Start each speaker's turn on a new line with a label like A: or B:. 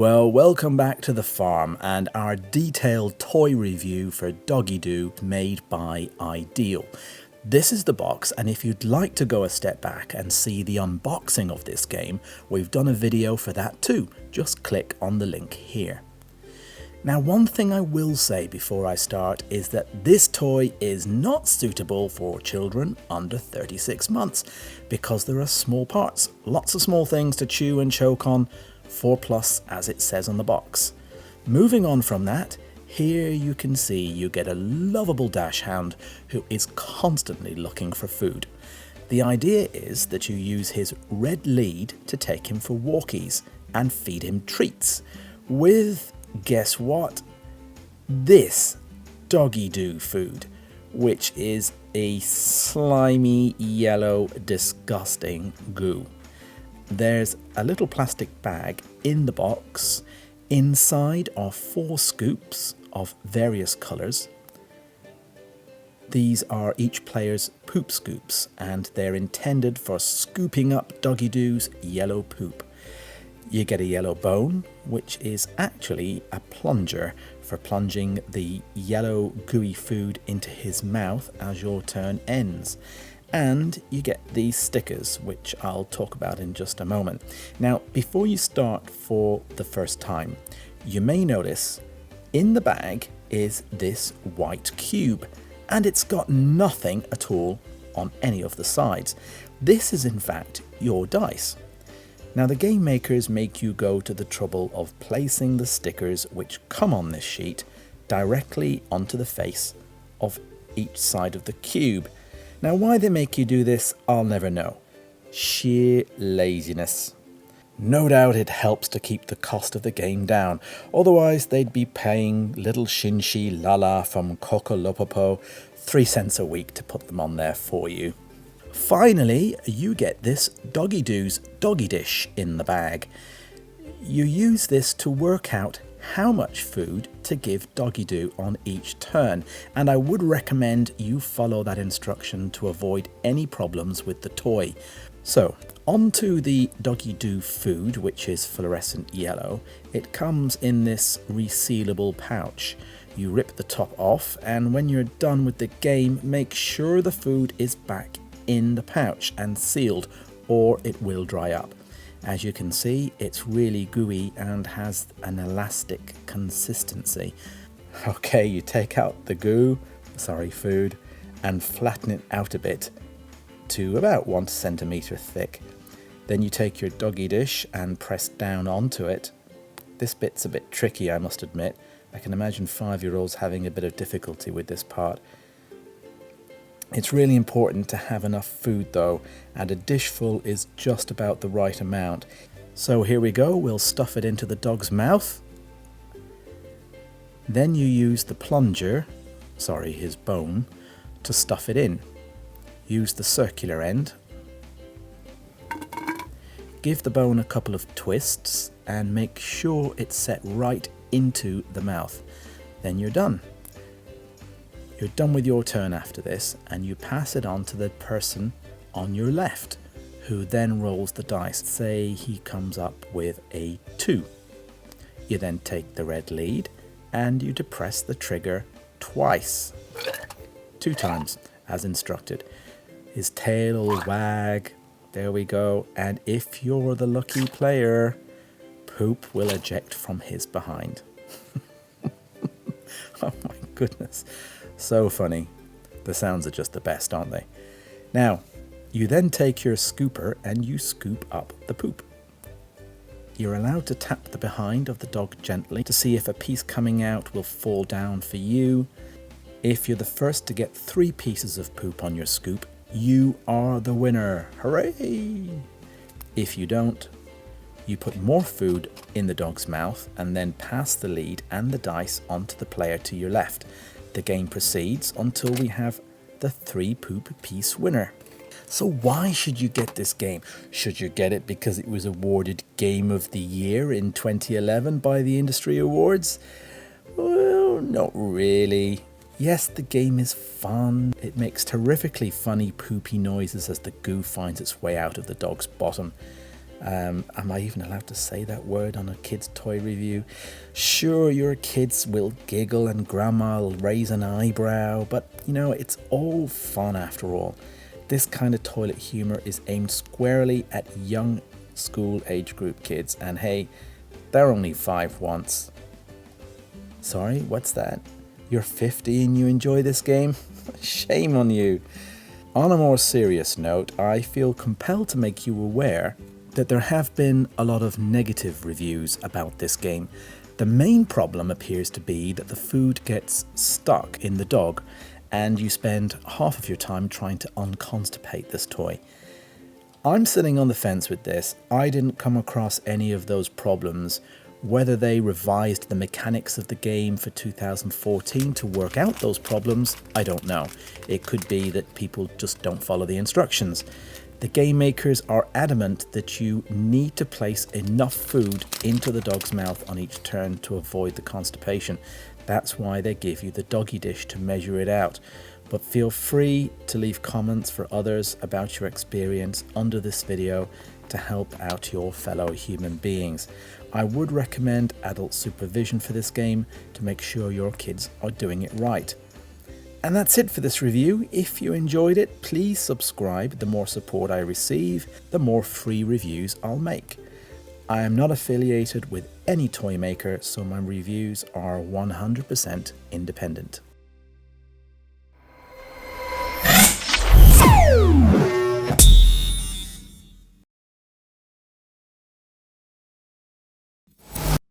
A: Well, welcome back to the farm and our detailed toy review for Doggie Doo made by Ideal. This is the box, and if you'd like to go a step back and see the unboxing of this game, we've done a video for that too. Just click on the link here. Now, one thing I will say before I start is that this toy is not suitable for children under 36 months because there are small parts, lots of small things to chew and choke on, 4+ as it says on the box. Moving on from that, here you can see you get a lovable dachshund who is constantly looking for food. The idea is that you use his red lead to take him for walkies and feed him treats with, guess what? This Doggie Doo food, which is a slimy, yellow, disgusting goo. There's a little plastic bag in the box. Inside are 4 scoops of various colours. These are each player's poop scoops, and they're intended for scooping up Doggie Doo's yellow poop. You get a yellow bone, which is actually a plunger for plunging the yellow gooey food into his mouth as your turn ends. And you get these stickers, which I'll talk about in just a moment. Now, before you start for the first time, you may notice in the bag is this white cube, and it's got nothing at all on any of the sides. This is in fact your dice. Now, the game makers make you go to the trouble of placing the stickers which come on this sheet directly onto the face of each side of the cube. Now, why they make you do this, I'll never know. Sheer laziness. No doubt it helps to keep the cost of the game down, otherwise they'd be paying little Shinshi Lala from Kokolopopo 3 cents a week to put them on there for you. Finally, you get this Doggie Doo's Doggie Dish in the bag. You use this to work out how much food to give Doggie Doo on each turn, and I would recommend you follow that instruction to avoid any problems with the toy. So, onto the Doggie Doo food, which is fluorescent yellow. It comes in this resealable pouch. You rip the top off, and when you're done with the game, make sure the food is back in the pouch and sealed, or it will dry up. As you can see, it's really gooey and has an elastic consistency. Okay, you take out the food, and flatten it out a bit to about 1 centimetre thick. Then you take your Doggie Dish and press down onto it. This bit's a bit tricky, I must admit. I can imagine 5-year-olds having a bit of difficulty with this part. It's really important to have enough food though, and a dishful is just about the right amount. So here we go, we'll stuff it into the dog's mouth. Then you use the plunger, his bone, to stuff it in. Use the circular end. Give the bone a couple of twists and make sure it's set right into the mouth. Then you're done. You're done with your turn after this, and you pass it on to the person on your left, who then rolls the dice. Say he comes up with a 2. You then take the red lead and you depress the trigger twice. 2 times, as instructed. His tail will wag. There we go. And if you're the lucky player, poop will eject from his behind. Oh my goodness. So funny. The sounds are just the best, aren't they? Now, you then take your scooper and you scoop up the poop. You're allowed to tap the behind of the dog gently to see if a piece coming out will fall down for you. If you're the first to get 3 pieces of poop on your scoop, you are the winner. Hooray! If you don't, you put more food in the dog's mouth and then pass the lead and the dice onto the player to your left. The game proceeds until we have the 3 poop piece winner. So why should you get this game? Should you get it because it was awarded Game of the Year in 2011 by the Industry Awards? Well, not really. Yes, the game is fun. It makes terrifically funny poopy noises as the goo finds its way out of the dog's bottom. Am I even allowed to say that word on a kid's toy review? Sure, your kids will giggle and grandma will raise an eyebrow, but you know, it's all fun after all. This kind of toilet humour is aimed squarely at young school age group kids, and hey, they're only 5 once. Sorry, what's that? You're 50 and you enjoy this game? Shame on you. On a more serious note, I feel compelled to make you aware that there have been a lot of negative reviews about this game. The main problem appears to be that the food gets stuck in the dog and you spend half of your time trying to unconstipate this toy. I'm sitting on the fence with this. I didn't come across any of those problems. Whether they revised the mechanics of the game for 2014 to work out those problems, I don't know. It could be that people just don't follow the instructions. The game makers are adamant that you need to place enough food into the dog's mouth on each turn to avoid the constipation. That's why they give you the doggy dish to measure it out. But feel free to leave comments for others about your experience under this video to help out your fellow human beings. I would recommend adult supervision for this game to make sure your kids are doing it right. And that's it for this review. If you enjoyed it, please subscribe. The more support I receive, the more free reviews I'll make. I am not affiliated with any toy maker, so my reviews are 100% independent.